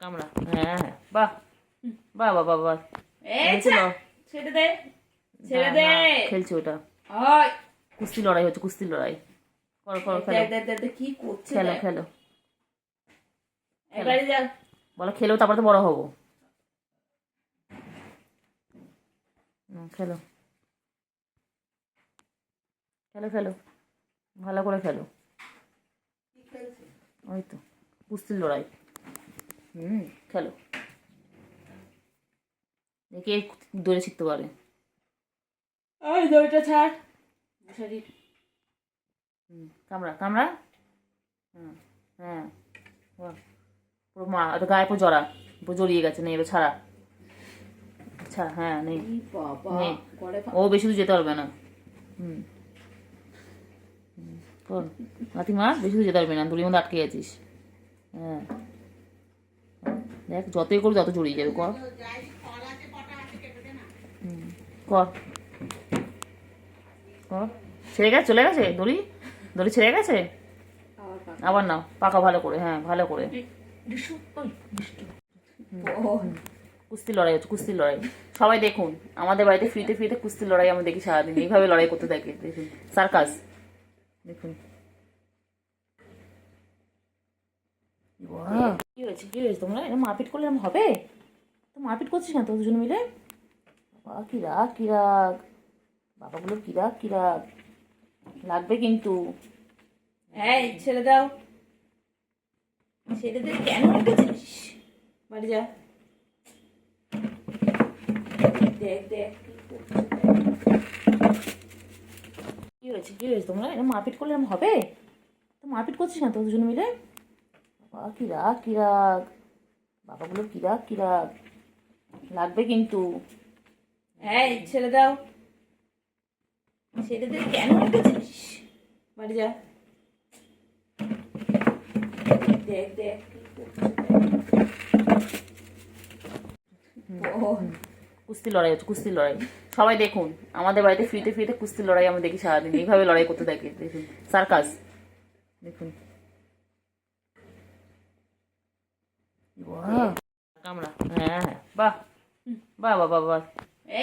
কামড়া, হ্যাঁ হ্যাঁ, বাহ বাহ বাহ বাহ বাহ, খেলছিল। ছেড়ে দে, ছেড়ে দে। খেলছে ওটা, ওই কুস্তি লড়াই হচ্ছে, কুস্তি লড়াই। করো করো, খেলো দেখ দেখ দেখ দেখ কি করছে খেলো দেখ। খেলো। এবারে যা। বলো খেলেও তারপরে তো বড় হবো। খেলো খেলো খেলো, ভালো করে খেলো। ওই তো কুস্তির লড়াই। খেলো, দেখি দৌড়ে শিখতে পারে। ওই দড়িটা ছাড়। শরীর কামড়া কামড়া, হ্যাঁ হ্যাঁ, বাহ। পুরো মা ওটা গায়ে পুরো জড়া, পুরো জড়িয়ে গেছে, নেই এবার ছাড়া। আচ্ছা হ্যাঁ, নেই বাবা নেই, করে ও বেশি দূর যেতে পারবে না। কর লাথি মার, বেশি দূর যেতে পারবে না, দড়ির মধ্যে আটকে গেছিস। হ্যাঁ দেখ, যতই করবি তত জড়িয়ে যাবে। কর কর কর, ছেড়ে গেছে, চলে গেছে দড়ি, দড়ি ছেড়ে গেছে। আবার নাও, পাকা ভালো করে, হ্যাঁ ভালো করে। কুস্তি লড়াই হচ্ছে, কুস্তি লড়াই। সবাই দেখুন, আমাদের বাড়িতে ফ্রিতে ফ্রিতে কুস্তি লড়াই আমরা দেখি সারাদিন, এইভাবে লড়াই করতে থাকে। দেখুন সার্কাস, দেখুন। কি হয়েছে, কি হয়েছে, তোমরা এরকম মারপিট করলে এরকম হবে? তো মারপিট করছিস না তো দুজন মিলে? বাবা কি রাগ, কি রাগ, বাবাগুলোর কি রাগ, কি রাগ লাগবে কিন্তু। এই ছেড়ে দাও, ছেড়ে দে। কেন রেখেছিস? বাড়ি যা। দেখ দেখ কি হয়েছে, কি হয়েছে, তোমরা এরকম মারপিট করলে এরকম হবে? তো মারপিট করছিস না তো দুজন মিলে? বাবা কি রাগ, কি রাগ, বাবাগুলোর কি রাগ, কি রাগ লাগবে কিন্তু। এই ছেড়ে দাও, ছেড়ে দে। কেন রেখেছিস? বাড়ি যা। দেখ দেখ কুস্তি লড়াই হচ্ছে, কুস্তি লড়াই। সবাই দেখুন, আমাদের বাড়িতে ফ্রিতে ফ্রিতে কুস্তি লড়াই আমরা দেখি সারাদিন, এইভাবে লড়াই করতে থাকে। দেখুন সার্কাস, দেখুন। কামড়া, হ্যাঁ হ্যাঁ, বাহ বাহ বাহ বাহ বাহ,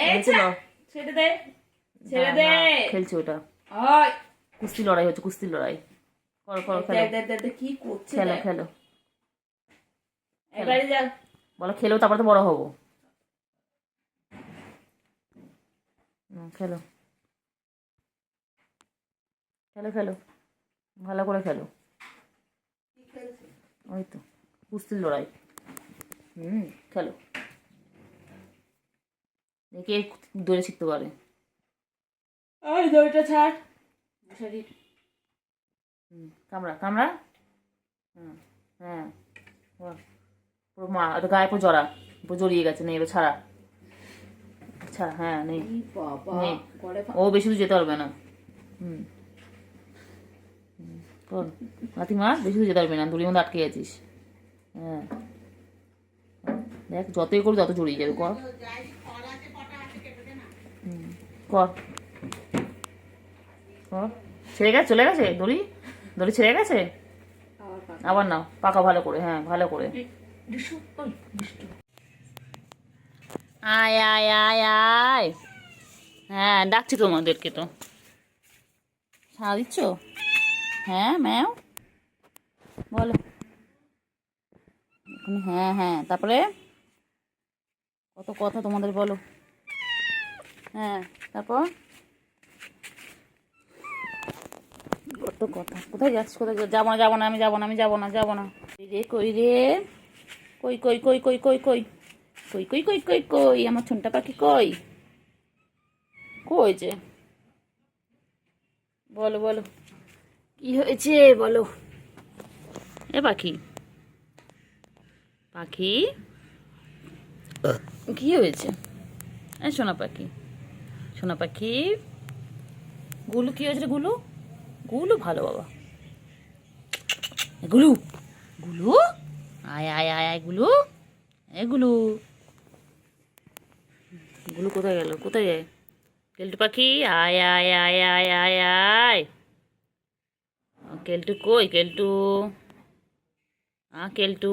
খেলছিল। ছেড়ে দে, ছেড়ে দে। খেলছে ওটা, ওই কুস্তি লড়াই হচ্ছে, কুস্তি লড়াই। করো করো, খেলো দেখ দেখ দেখ দেখ কি করছে খেলো দেখ। খেলো। এবারে যা। বলো খেলেও তারপরে তো বড় হবো। খেলো খেলো খেলো, ভালো করে খেলো। ওই তো কুস্তির লড়াই। খেলো, দেখি দৌড়ে শিখতে পারে। ওই দড়িটা ছাড়। শরীর কামড়া কামড়া, হ্যাঁ হ্যাঁ, বাহ। পুরো মা ওটা গায়ে পুরো জড়া, পুরো জড়িয়ে গেছে, নেই এবার ছাড়া। আচ্ছা হ্যাঁ, নেই বাবা নেই, করে ও বেশি দূর যেতে পারবে না। কর লাথি মার, বেশি দূর যেতে পারবে না, দড়ির মধ্যে আটকে গেছিস। হ্যাঁ দেখ, যতই করবি তত জড়িয়ে যাবে। কর কর কর, ছেড়ে গেছে, চলে গেছে দড়ি, দড়ি ছেড়ে গেছে। আবার নাও, পাকা ভালো করে, হ্যাঁ ভালো করে। আয় আয় আয় আয়, হ্যাঁ ডাকছি তোমাদেরকে তো, সাড়া দিচ্ছ? হ্যাঁ ম্যাও, বলো এখন। হ্যাঁ হ্যাঁ, তারপরে কত কথা তোমাদের, বলো। হ্যাঁ তারপর কত কথা, কোথায় যাচ্ছ, কোথায় যাবো না, যাবো না, আমি যাবো না, আমি যাবো না, যাবো না। কই রে, কই কই কই কই কই কই কই কই কই কই কই, আমার ছোনটা পাখি কই, কই যে, বলো বলো কি হয়েছে, বলো। এ পাখি, পাখি কি হয়েছে? এ সোনা পাখি, সোনা পাখি, গুলু কি হয়েছে রে, গুলু, গুলু ভালো বাবা, গুলু, গুলু, আয় আয় আয় আয় গুলু, এ গুলু, গুলু কোথায় গেল, কোথায় যায়? কেলটু পাখি, আয় আয় আয় আয় আয় আয়, কেলটু কই, কেলটু, কেলটু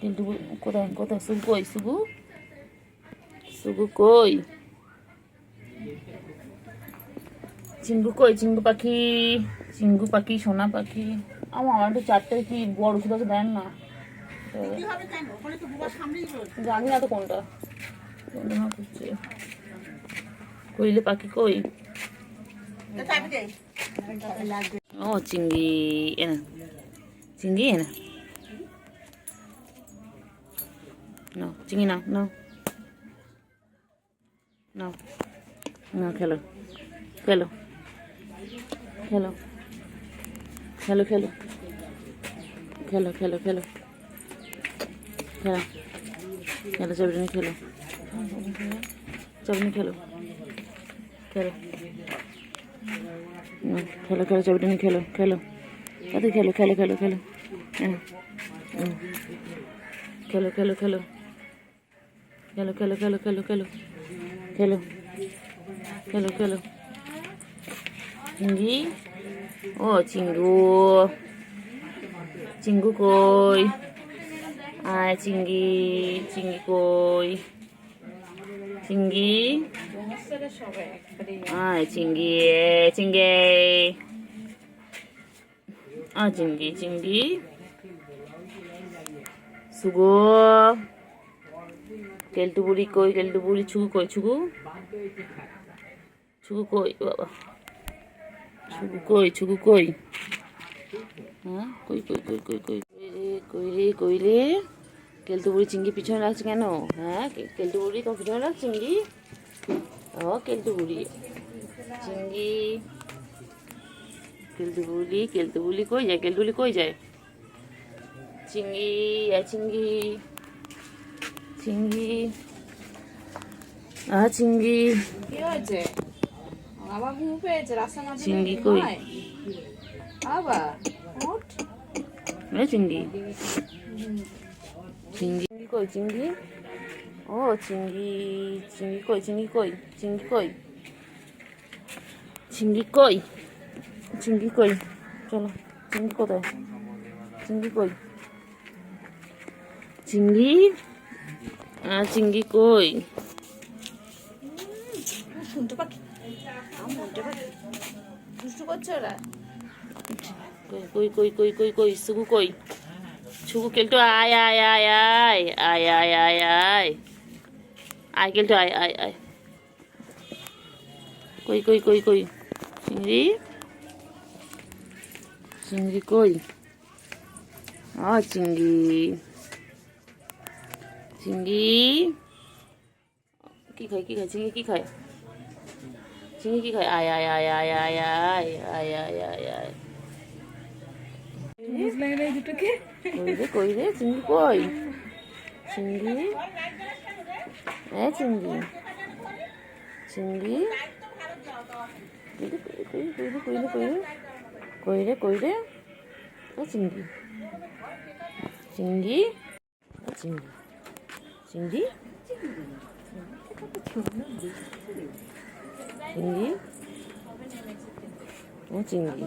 কিন্তু কোথায় কোথায় সুগু কই সুগু সুগু কই চিঙ্গু কই চিঙ্গু পাখি সোনা পাখি আমার একটু চারটে কি বড় ছোটো দেন না জানি না তো কোনটা খুঁজছে কইলে পাখি কই ও চিংড়ি এনা চিংড়ি এনা নাও চিংড়ি নাও নাও নাও নাও খেলো খেলো খেলো খেলো খেলো খেলো খেলো খেলো খেলো খেলো চাবনি খেলো চাবনি খেলো খেলো খেলো খেলো চাবনি খেলো খেলো কত খেলো খেলো খেলো খেলো খেলো খেলো খেলো খেলো খেলো খেলো খেলো খেলো খেলো খেলো খেলো চিংড়ি ও চিঙ্গু চিঙ্গু কই আয় চিংড়ি চিংড়ি কই চিংড়ি আয় চিংড়ি চিংড়ি চিংড়ি চিংড়ি সুগো কেলটু বুড়ি কই কেলটু বুড়ি ছুগু কই ছুগু ছুগু কই বাবা ছুগু কই হ্যাঁ কই কই কই কই কই কই রে কই রে কেলটু বুড়ি চিংড়ি পিছনে রাখছে কেন হ্যাঁ কেলটু বুড়ি তোমার পিছনে রাখ চিংড়ি ও কেলটু বুড়ি চিংড়ি কেলটু বুড়ি কই যায় কেলটু বুড়ি কই যায় চিংড়ি চিংড়ি চিংড়ি চিংড়ি কি হয়েছে আবার ঘুম পেয়েছে রাস্তার মাঝে চিংড়ি কই বাবা ওঠ চিংড়ি চিংড়ি কই চিংড়ি ও চিংড়ি চিংড়ি কই চিংড়ি কই চিংড়ি কই চিংড়ি কই চিংড়ি কই চলো চিংড়ি কোথায় চিংড়ি কই চিংড়ি চিংড়ি কই শুনতে পাচ্ছি দুষ্টু করছে ওরা কই কই কই কই কই সুগু কই সুগু কেলটু আয় আয় আয় আয় আয় আয় আয় আয় আয় কেলটু আয় আয় আয় কই কই কই কই চিংড়ি চিংড়ি কই চিংড়ি চিংড়ি কি খায় চিংড়ি কি খায় চিংড়ি কি খায় আয় আয় আয় আয় আয় আয় আয় আয় আয় আয় কই রে চিংড়ি কই চিংড়ি চিংড়ি চিংড়ি কই রে চিংড়ি চিংড়ি চিংড়ি চিংড়ি চিংড়ি চিংড়ি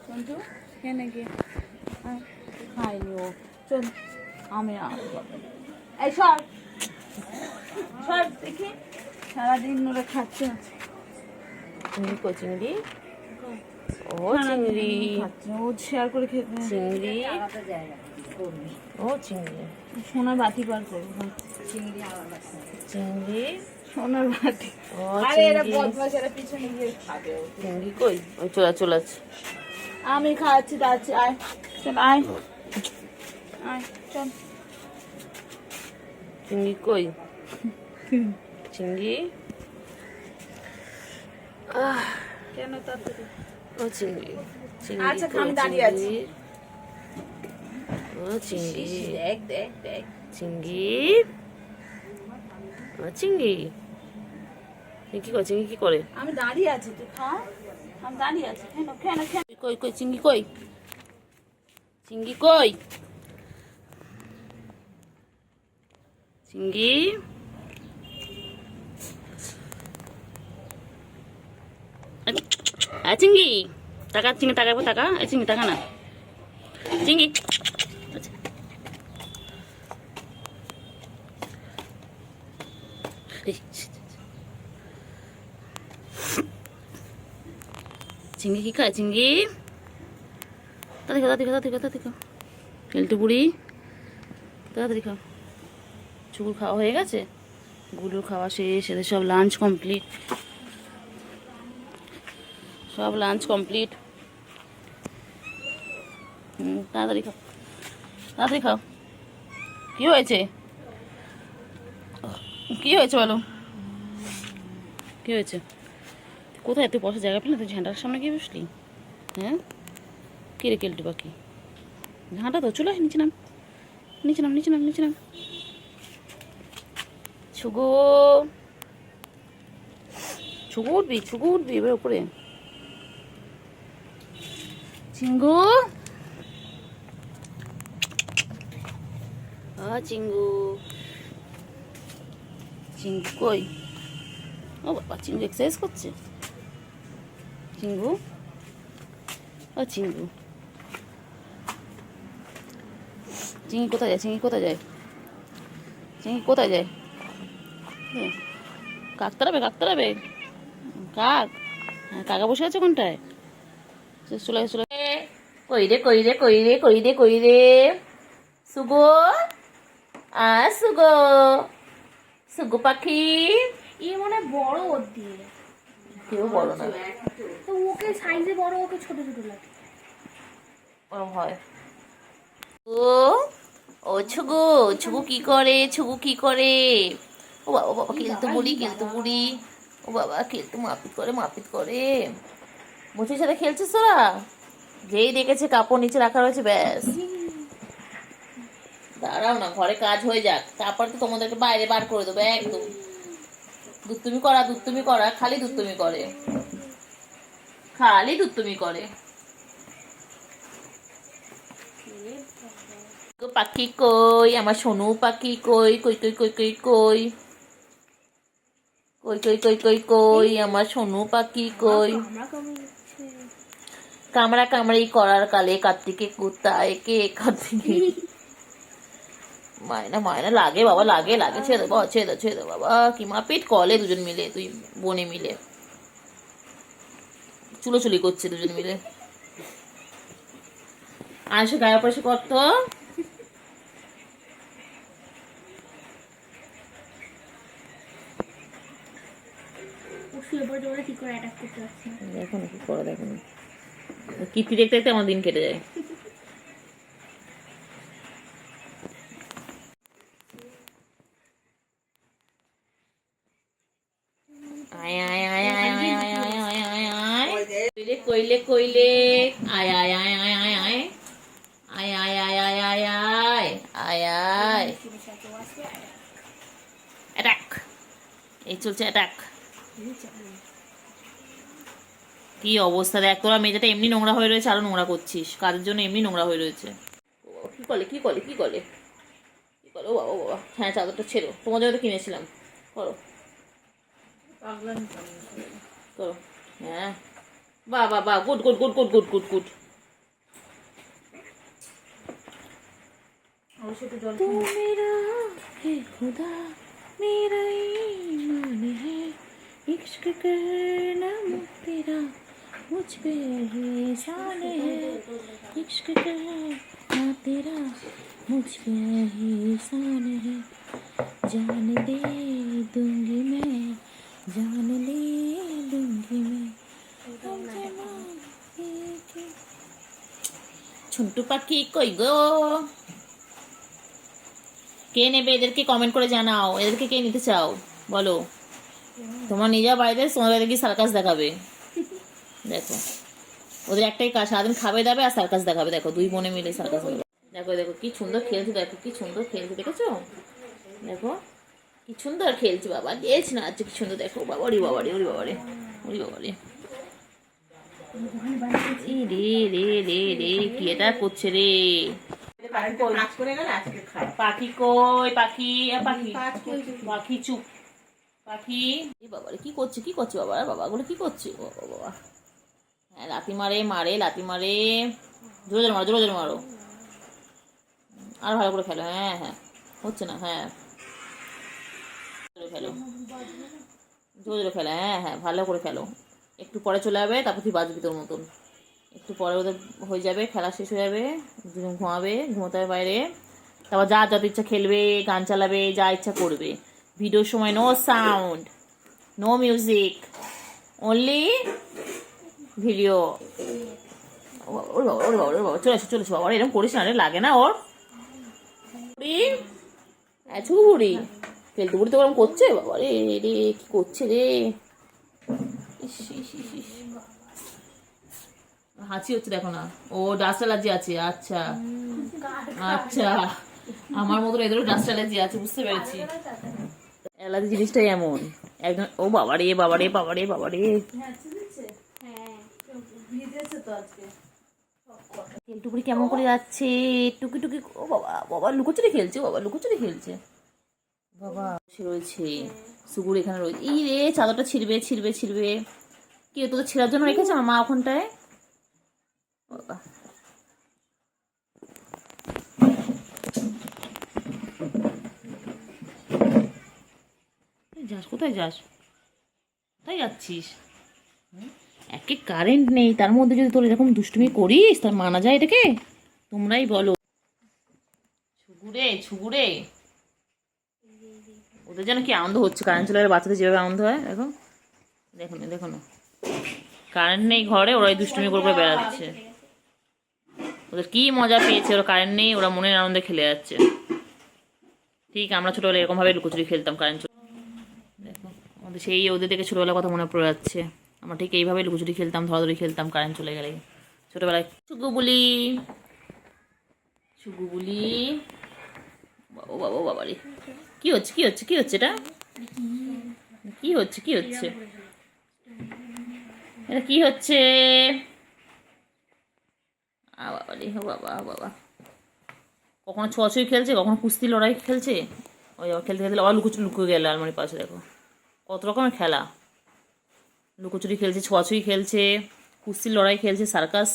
সন্তু কেনে গিয়ে খাইনি ও চল আমি এই সর সর দেখি সারাদিন ওরা খাচ্ছে চিংড়ি কই চিংড়ি ও চিংড়ি ও শেয়ার করে খেতে চিংড়ি ও চিংড়ি সোনার বাটি বার করবো চিংড়ি সোনার বাটি ও আরে এরা চিংড়ি বদমাশ এরা পিছনে গিয়ে খাবে চিংড়ি কই ওই চলে আছে আমি খাচ্ছি যাচ্ছি আয় চল আয় আয় চল চিংড়ি কই চিংড়ি কেন তাড়াতাড়ি ও চিংড়ি চিংড়ি আচ্ছা, কই, আমি দাঁড়িয়ে আছি। চিংড়ি? ও চিংড়ি দেখ দেখ দেখ চিংড়ি ও চিংড়ি কি করে চিংড়ি কি করে আমি দাঁড়িয়ে আছি তুই খা আমি দাঁড়িয়ে আছি কেন কেন কেন কই কই চিংড়ি কই চিংড়ি কই চিংড়ি চিংড়ি টাকা চিংড়ি টাকা টাকা চিংড়ি টাকা না চিংড়ি চিংড়ি কি খায়? চিংড়ি তাড়াতাড়ি খাও কেলটু বুড়ি, তাড়াতাড়ি খাও। চুকুর খাওয়া হয়ে গেছে, গুলোর খাওয়া শেষ, এদের সব লাঞ্চ কমপ্লিট, সব লাঞ্চ কমপ্লিট। তাড়াতাড়ি খাও, তাড়াতাড়ি খাও। কি হয়েছে? কি হয়েছে বলো, কি হয়েছে? কোথায় তুই বসার জায়গা পেলি? তুই ঝাঁটার সামনে গিয়ে বসলি? হ্যাঁ, কে রে কেলটু পাখি? ঝাঁটা তো চলে আয়, নিচে নাম, নিচে নাম, নিচে নাম, নিচে নাম। ছুগো, ছুগু উঠবি এবার উপরে। চিঙ্গু, চিঙ্গু, চিঙ্গু কই? ও বাবা, চিঙ্গু এক্সারসাইজ করছে। চিঙ্গু, ও চিঙ্গু, চিঙ্গি কোথায় যায়? চিঙ্গি কোথায় যায়? চিঙ্গি কোথায় যায়? কাক তাড়াবে, কাক তাড়াবে, কাক। হ্যাঁ, কাকা বসে আছে কোনটায়? চলে চলে। কই রে কই রে কই রে কই রে কই রে? সুগো, সুগো, সুগো পাখি। মনে বড় ওর দিয়ে, কেউ বড় না, তো ওকে সাইজে বড়, ওকে ছোট ছোট লাগে। ওরম হয়। ও ছুগু, ছুগু কি করে? ছুগু কি করে? ও বাবা, বাবা খেলতে বুড়ি, খেলতে বুড়ি। ও বাবা, খেলতে মারপিট করে, মারপিট করে। মুচির সাথে খেলছিস তোরা? যেই দেখেছে কাপড় নিচে রাখা রয়েছে, ব্যাস। দাঁড়াও না, ঘরে কাজ হয়ে যাক, তারপর তো তোমাদেরকে বাইরে বার করে দেবো একদম। দুত্তুমি করা, খালি দুত্তুমি করে, খালি দুত্তুমি করে। পাখি কই? আমার সোনু পাখি কই? কই কই কই কই কই? কই কই কই কই কই? আমার সোনু পাখি কই? কামড়া কামড়ি করার কালে কার্তিকে কুত্তায় কে? কার্তিকে মায়না মায়না লাগে বাবা, লাগে লাগে। ছেড়ে দেবো, ছেড়ে দে বাবা। কি মারপিট করলে দুজন মিলে, তুই বোনে মিলে চুলোচুলি করছে দুজন মিলে। আর সে গায়ে পয়সা করতো। দেখো না কি করে, দেখো না কীর্তি দেখতে দেখতে আমার দিন কেটে যায়। আয় আয় আয় আয় আয় আয় আয় আয় আয় আয় কইলে কইলে আয় আয় আয় আয় আয় আয় আয় আয় আয় আয় আয় আয় আয় আয়। অ্যাটাক, এই চলছে অ্যাটাক। কি অবস্থা দেখ, তোরা মেয়েটা এমনি নোংরা হয়ে রয়েছে, আরো নোংরা করছিস, কাজের জন্য এমনি নোংরা হয়ে রয়েছে। কি করলে কি করলে কি করলে কি করো? ও বাবা বাবা, হ্যাঁ চাদরটা ছেড়ো, তোমাদের তো কিনেছিলাম। করো করো, হ্যাঁ, বাহ বাহ বাহ, good good good good good good good. तू मेरा है खुदा, मेरा ईमान है, इश्क करना तेरा मुझ पे ही शान है, इश्क करना तेरा मुझ पे ही शान है, जान दे दूंगी मैं, जान ले दूंगी मैं। ছোট্ট পাখি কই গো? কে নেবে এদেরকে? কমেন্ট করে জানাও, এদেরকে কে নিতে চাও বলো। তোমার নিজের বাড়িতে তোমার বাড়িতে কি সার্কাস দেখাবে? দেখো ওদের একটাই কাজ, সারাদিন খাবে দাবে আর সার্কাস দেখাবে। দেখো দুই বোনে মিলে সার্কাস দেখাবে। দেখো দেখো কি সুন্দর খেলছে, দেখো কি সুন্দর খেলছে, দেখেছো? দেখো কি সুন্দর খেলছে বাবা, গেছ না আজকে কি সুন্দর। দেখো বাবা, ওরি বাবারে, ওরি বাবারে, ওরি বাবারে, রে রে রে রে কি এটা করছে রে? পাখি কই? পাখি পাখি পাখি চুপ, পাখি বাবারে কি করছে, কি করছে বাবা? বাবা গুলো কি করছে? ও বাবা, হ্যাঁ লাথি মারে, মারে লাথি মারে, জোরে জোরে মারো, জোরে জোরে মারো, আর ভালো করে খেলো। হ্যাঁ হ্যাঁ, হচ্ছে না, হ্যাঁ ফেলো। জোরে জোরে খেলো, হ্যাঁ হ্যাঁ ভালো করে খেলো। একটু পরে চলে যাবে, তারপর তুই বাজবি তোর মতন। একটু পরে ওদের হয়ে যাবে, খেলা শেষ হয়ে যাবে, দুজন ঘুমাবে, ঘুমোতে হবে বাইরে। তারপর যা যত ইচ্ছা খেলবে, গান চালাবে, যা ইচ্ছা করবে। ভিডিওর সময় no sound, no music, only video. ওর বাবা ওর বাবা ওর বাবা চলে এসো চলে এসো বাবা, এরকম করিস না রে, লাগে না ওর। ছুকু বুড়ি খেলতে বুড়ি তো ওরকম করছে, বাবা রে রে কি করছে রে। ইস, ইস, ইস, ইস। হাঁচি হচ্ছে দেখো না, ও ডাস্ট অ্যালার্জি আছে। আচ্ছা আচ্ছা, আমার মতো এদেরও ডাস্ট অ্যালার্জি আছে, বুঝতে পেরেছি। অ্যালার্জি জিনিসটাই এমন একদম। ও বাবারে বাবারে বাবারে বাবারে, তেলটুকুরি কেমন করে যাচ্ছে টুকি টুকি। ও বাবা বাবা লুকোচুরি খেলছে, বাবা লুকোচুরি খেলছে বাবা। সে রয়েছে সুগুর এখানে রয়েছে। এই রে চাদরটা ছিঁড়বে ছিঁড়বে ছিঁড়বে। কি তোদের ছেঁড়ার জন্য রেখেছে আমার মা ওখানটায় বাবা। যাস কোথায় যাস, কোথায় যাচ্ছিস? একে কারেন্ট নেই, তার মধ্যে যদি তোর এরকম দুষ্টুমি করিস তার মানা যায় এটাকে? তোমরাই বলো। ছুগুরে ছুগুরে, ওদের যেন কি আনন্দ হচ্ছে কারেন্ট চলে গেলে বাচ্চাদের যেভাবে আনন্দ হয়। দেখো দেখো না দেখো না, কারেন্ট নেই ঘরে, ওরাই দুষ্টুমি করে করে বেড়াচ্ছে। ওদের কি মজা পেয়েছে, ওরা কারেন্ট নেই, ওরা মনের আনন্দে খেলে যাচ্ছে। ঠিক আমরা ছোটবেলায় এরকম ভাবে লুকোচুরি খেলতাম কারেন্ট চলে। দেখো আমাদের সেই ওদের থেকে ছোটবেলার কথা মনে পড়ে যাচ্ছে। আমরা ঠিক এইভাবে লুকোচুরি খেলতাম, ধরাধরি খেলতাম কারেন্ট চলে গেলে ছোটবেলায়। ছুগু বলি ছুগু বলি, বাবা বাবা বাবা রে, কি হচ্ছে কি হচ্ছে কি হচ্ছে এটা, কি হচ্ছে কি হচ্ছে এটা কি হচ্ছে? বাবা রে বাবা বাবা, কখনো ছোঁয়াছুঁই খেলছে, কখনো কুস্তি লড়াই খেলছে। ওই আবার খেলতে খেলতে আবার লুকোচুরি লুকিয়ে গেল আলমারির পাশে। দেখো কত রকমের খেলা, লুকোচুরি খেলছে, ছোঁয়াছুঁই খেলছে, কুস্তির লড়াই খেলছে, সার্কাস।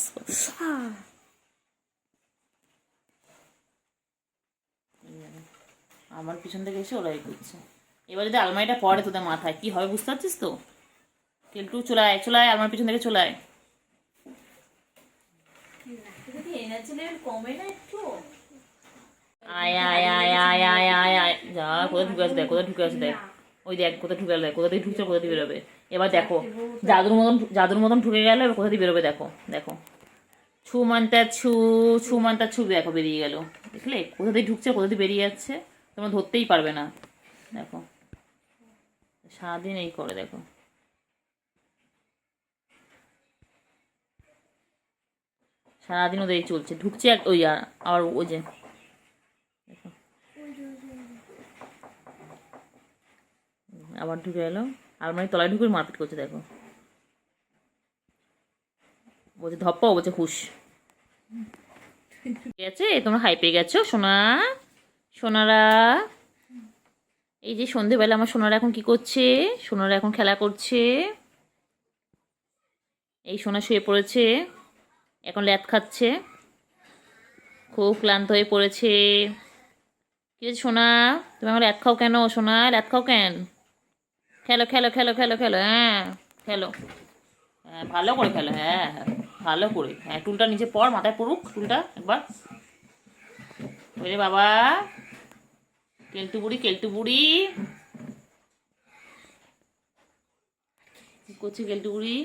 আমার পিছন থেকে এসে ওরাই করছে। এবার যদি আলমারিটা পড়ে তোদের মাথায় কি হবে বুঝতে পারছিস তো? কেলটু চলায় চলায়, আমার পিছন থেকে চলায়। আয় আয় আয় আয় আয় আয় আয়, যা কোথায় ঢুকে আছে দেখ, কোথায় ঢুকে আছে দেখ, ওই দেখ কোথায় ঢুকে দেখ, কোথা থেকে ঢুকছে কোথা থেকে বেরোবে। এবার দেখো জাদুর মতন ঢুকে গেল, এবার কোথা থেকে বেরোবে দেখো। দেখো ছু মানটা ছু, ছু মানটা ছু, দেখো বেরিয়ে গেল। দেখলে কোথা থেকে ঢুকছে কোথা থেকে বেরিয়ে যাচ্ছে, তোমরা ধরতেই পারবে না। দেখো সারাদিন এই করে, দেখো সারাদিন ওদের এই চলছে, ঢুকছে ওই আর ওই যে দেখো আবার ঢুকে এলো আলমারির তলায়, ঢুকে মারপিট করছে। দেখো বলছে ধপ্পা, বলছে হুশ। ঠিক আছে তোমরা হাই পেয়ে গেছো সোনা সোনারা। এই যে সন্ধেবেলা আমার সোনারা এখন কি করছে, সোনারা এখন খেলা করছে। এই সোনা শুয়ে পড়েছে, এখন ল্যাদ খাচ্ছে, খুব ক্লান্ত হয়ে পড়েছে। কি হয়েছে সোনা, তুমি আমার ল্যাদ খাও কেন সোনা, ল্যাদ খাও কেন? খেলো খেলো খেলো খেলো খেলো, হ্যাঁ খেলো, হ্যাঁ ভালো করে খেলো, হ্যাঁ হ্যাঁ ভালো করে, হ্যাঁ টুলটা নিচে পড়, মাথায় পড়ুক টুলটা একবার। ওরে বাবা কেলটু বুড়ি কেলটু বুড়ি, কি করছে কেলটু বুড়ি?